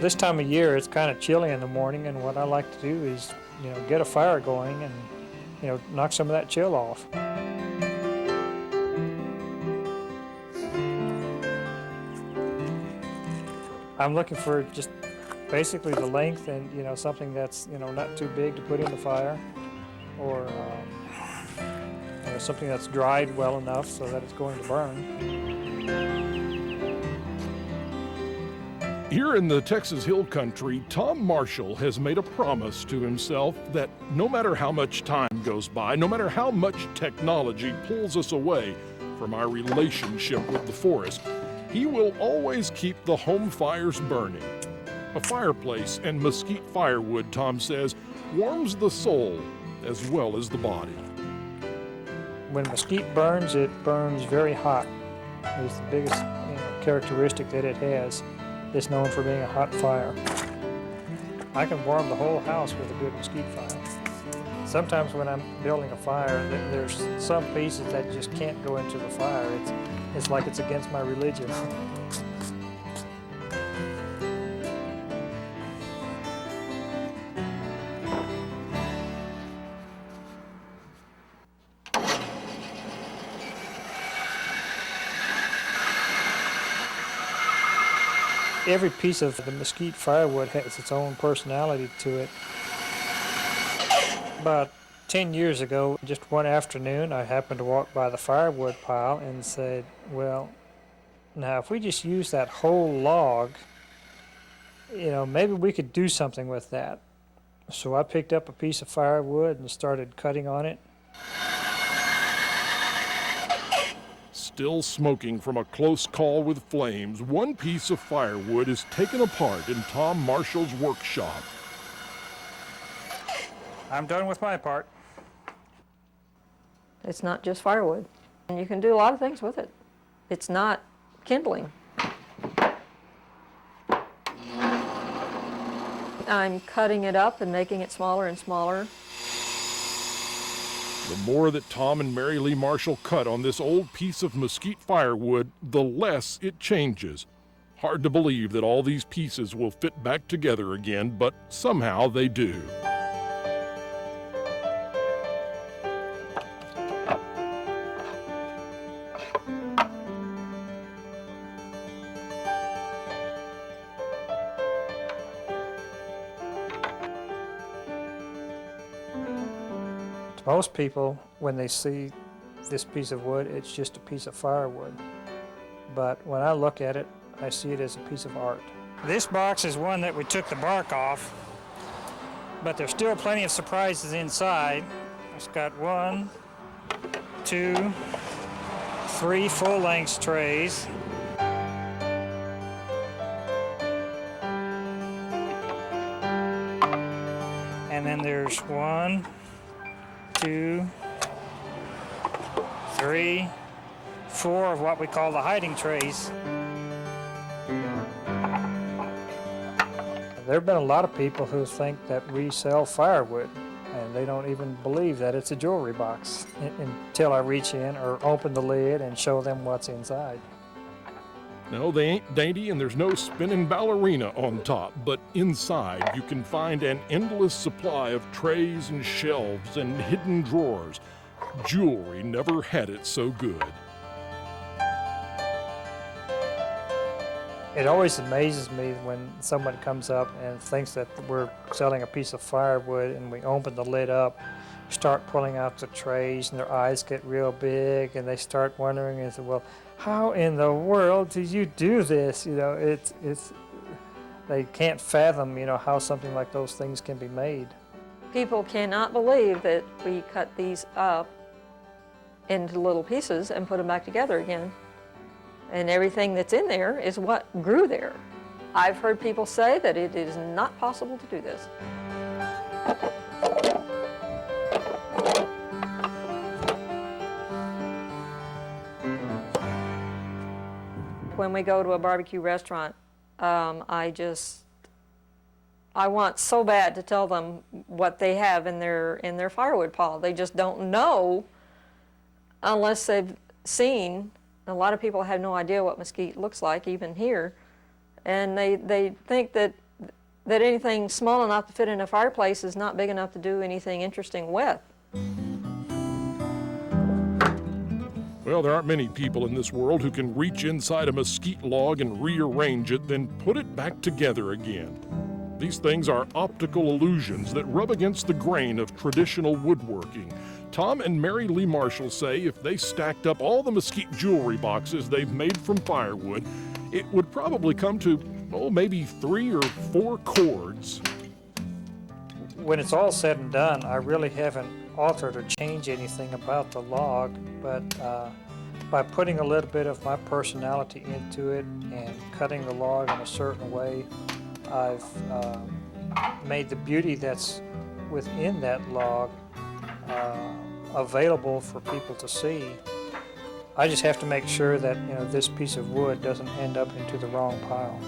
This time of year, it's kind of chilly in the morning, and what I like to do is, get a fire going and, knock some of that chill off. I'm looking for just basically the length and, something that's, not too big to put in the fire, or something that's dried well enough so that it's going to burn. Here in the Texas Hill Country, Tom Marshall has made a promise to himself that no matter how much time goes by, no matter how much technology pulls us away from our relationship with the forest, he will always keep the home fires burning. A fireplace and mesquite firewood, Tom says, warms the soul as well as the body. When mesquite burns, it burns very hot. It's the biggest characteristic that it has. It's known for being a hot fire. I can warm the whole house with a good mesquite fire. Sometimes when I'm building a fire, there's some pieces that just can't go into the fire. It's like it's against my religion. Every piece of the mesquite firewood has its own personality to it. About 10 years ago, just one afternoon, I happened to walk by the firewood pile and said, well, now if we just use that whole log, maybe we could do something with that. So I picked up a piece of firewood and started cutting on it. Still smoking from a close call with flames, one piece of firewood is taken apart in Tom Marshall's workshop. I'm done with my part. It's not just firewood. And you can do a lot of things with it. It's not kindling. I'm cutting it up and making it smaller and smaller. The more that Tom and Mary Lee Marshall cut on this old piece of mesquite firewood, the less it changes. Hard to believe that all these pieces will fit back together again, but somehow they do. Most people, when they see this piece of wood, it's just a piece of firewood. But when I look at it, I see it as a piece of art. This box is one that we took the bark off, but there's still plenty of surprises inside. It's got 1, 2, 3 full-length trays. And then there's 1, 2, 3, 4 of what we call the hiding trays. There have been a lot of people who think that we sell firewood, and they don't even believe that it's a jewelry box until I reach in or open the lid and show them what's inside. No, they ain't dainty and there's no spinning ballerina on top, but inside you can find an endless supply of trays and shelves and hidden drawers. Jewelry never had it so good. It always amazes me when somebody comes up and thinks that we're selling a piece of firewood, and we open the lid up, start pulling out the trays, and their eyes get real big, and they start wondering, and say, well, how in the world do you do this? They can't fathom, how something like those things can be made. People cannot believe that we cut these up into little pieces and put them back together again. And everything that's in there is what grew there. I've heard people say that it is not possible to do this. When we go to a barbecue restaurant, I want so bad to tell them what they have in their firewood pile. They just don't know unless they've seen. A lot of people have no idea what mesquite looks like, even here, and they think that that anything small enough to fit in a fireplace is not big enough to do anything interesting with. Well, there aren't many people in this world who can reach inside a mesquite log and rearrange it, then put it back together again. These things are optical illusions that rub against the grain of traditional woodworking. Tom and Mary Lee Marshall say if they stacked up all the mesquite jewelry boxes they've made from firewood, it would probably come to, maybe 3 or 4 chords. When it's all said and done, I really haven't altered or changed anything about the log, but by putting a little bit of my personality into it and cutting the log in a certain way, I've made the beauty that's within that log available for people to see. I just have to make sure that this piece of wood doesn't end up into the wrong pile.